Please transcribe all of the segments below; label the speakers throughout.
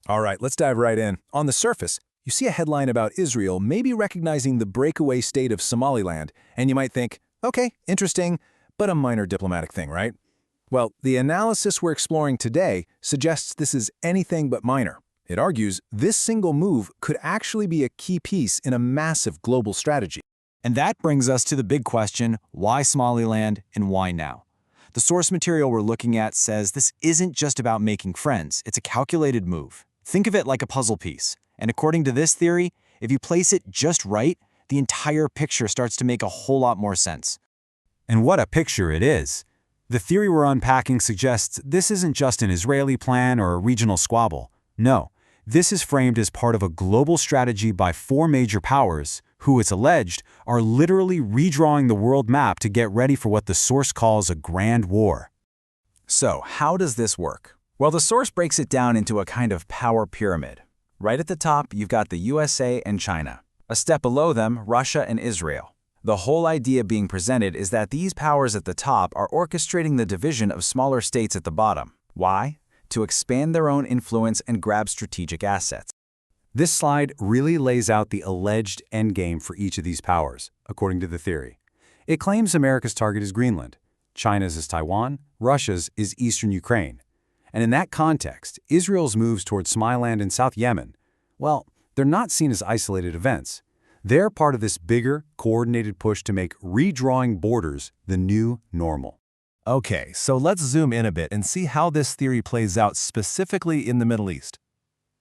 Speaker 1: All right, let's dive right in. On the surface, you see a headline about Israel maybe recognizing the breakaway state of Somaliland, and you might think, okay, interesting, but a minor diplomatic thing, right? Well, the analysis we're exploring today suggests this is anything but minor. It argues this single move could actually be a key piece in a massive global strategy.
Speaker 2: And that brings us to the big question, why Somaliland and why now? The source material we're looking at says this isn't just about making friends, it's a calculated move. Think of it like a puzzle piece. And according to this theory, if you place it just right, the entire picture starts to make a whole lot more sense.
Speaker 3: And what a picture it is! The theory we're unpacking suggests this isn't just an Israeli plan or a regional squabble. No, this is framed as part of a global strategy by four major powers who, it's alleged, are literally redrawing the world map to get ready for what the source calls a grand war.
Speaker 2: So, how does this work? Well, the source breaks it down into a kind of power pyramid. Right at the top, you've got the USA and China. A step below them, Russia and Israel. The whole idea being presented is that these powers at the top are orchestrating the division of smaller states at the bottom. Why? To expand their own influence and grab strategic assets.
Speaker 3: This slide really lays out the alleged endgame for each of these powers, according to the theory. It claims America's target is Greenland, China's is Taiwan, Russia's is eastern Ukraine. And in that context, Israel's moves towards Somaliland and South Yemen, well, they're not seen as isolated events. They're part of this bigger, coordinated push to make redrawing borders the new normal.
Speaker 1: Okay, so let's zoom in a bit and see how this theory plays out specifically in the Middle East.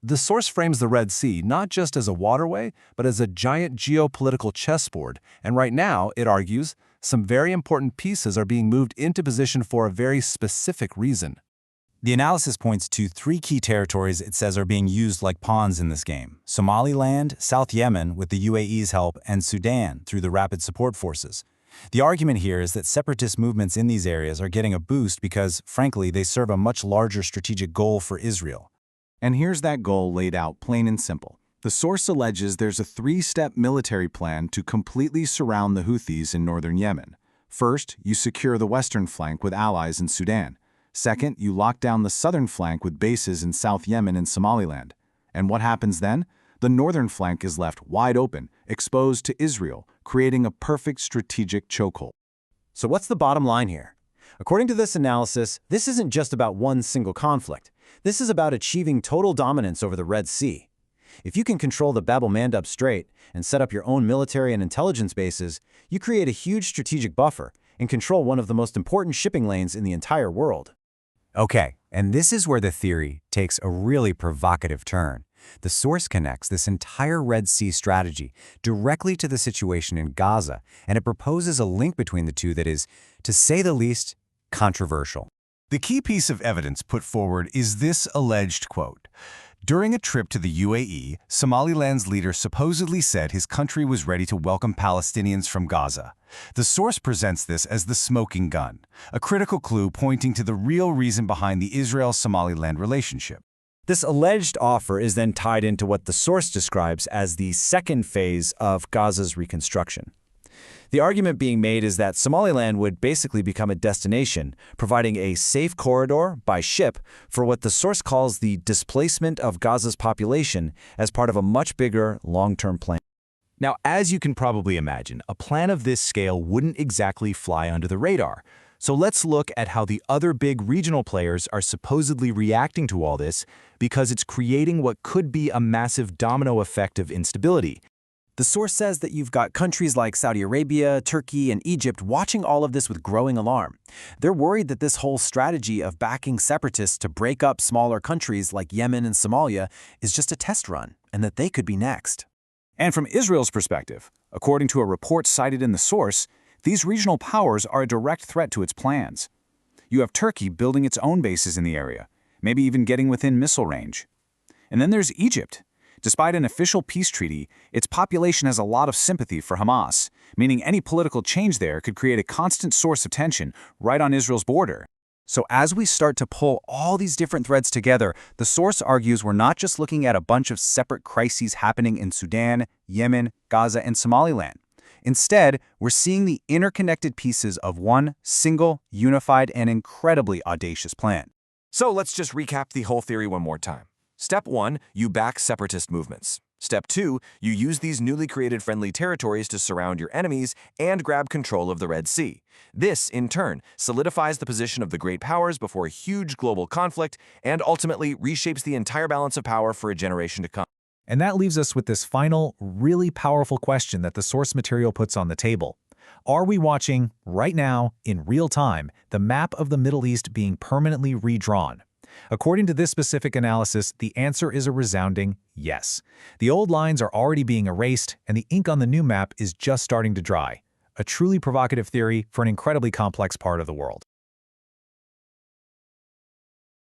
Speaker 1: The source frames the Red Sea not just as a waterway, but as a giant geopolitical chessboard, and right now, it argues, some very important pieces are being moved into position for a very specific reason.
Speaker 2: The analysis points to three key territories it says are being used like pawns in this game: Somaliland, South Yemen with the UAE's help, and Sudan through the Rapid Support Forces. The argument here is that separatist movements in these areas are getting a boost because, frankly, they serve a much larger strategic goal for Israel. And here's that goal laid out plain and simple. The source alleges there's a three-step military plan to completely surround the Houthis in northern Yemen. First, you secure the western flank with allies in Sudan. Second, you lock down the southern flank with bases in South Yemen and Somaliland. And what happens then? The northern flank is left wide open, exposed to Israel, creating a perfect strategic chokehold.
Speaker 4: So what's the bottom line here? According to this analysis, this isn't just about one single conflict. This is about achieving total dominance over the Red Sea. If you can control the al-Mandab Strait and set up your own military and intelligence bases, you create a huge strategic buffer and control one of the most important shipping lanes in the entire world.
Speaker 3: Okay, and this is where the theory takes a really provocative turn. The source connects this entire Red Sea strategy directly to the situation in Gaza, and it proposes a link between the two that is, to say the least, controversial.
Speaker 1: The key piece of evidence put forward is this alleged quote. During a trip to the UAE, Somaliland's leader supposedly said his country was ready to welcome Palestinians from Gaza. The source presents this as the smoking gun, a critical clue pointing to the real reason behind the Israel-Somaliland relationship.
Speaker 4: This alleged offer is then tied into what the source describes as the second phase of Gaza's reconstruction. The argument being made is that Somaliland would basically become a destination, providing a safe corridor by ship for what the source calls the displacement of Gaza's population as part of a much bigger, long-term plan.
Speaker 1: Now, as you can probably imagine, a plan of this scale wouldn't exactly fly under the radar. So let's look at how the other big regional players are supposedly reacting to all this, because it's creating what could be a massive domino effect of instability.
Speaker 4: The source says that you've got countries like Saudi Arabia, Turkey, and Egypt watching all of this with growing alarm. They're worried that this whole strategy of backing separatists to break up smaller countries like Yemen and Somalia is just a test run, and that they could be next.
Speaker 2: And from Israel's perspective, according to a report cited in the source, these regional powers are a direct threat to its plans. You have Turkey building its own bases in the area, maybe even getting within missile range. And then there's Egypt. Despite an official peace treaty, its population has a lot of sympathy for Hamas, meaning any political change there could create a constant source of tension right on Israel's border. So as we start to pull all these different threads together, the source argues we're not just looking at a bunch of separate crises happening in Sudan, Yemen, Gaza, and Somaliland. Instead, we're seeing the interconnected pieces of one single, unified, and incredibly audacious plan.
Speaker 5: So let's just recap the whole theory one more time. Step 1, you back separatist movements. Step 2, you use these newly created friendly territories to surround your enemies and grab control of the Red Sea. This, in turn, solidifies the position of the great powers before a huge global conflict and ultimately reshapes the entire balance of power for a generation to come.
Speaker 1: And that leaves us with this final, really powerful question that the source material puts on the table. Are we watching, right now, in real time, the map of the Middle East being permanently redrawn? According to this specific analysis, the answer is a resounding yes. The old lines are already being erased, and the ink on the new map is just starting to dry. A truly provocative theory for an incredibly complex part of the world.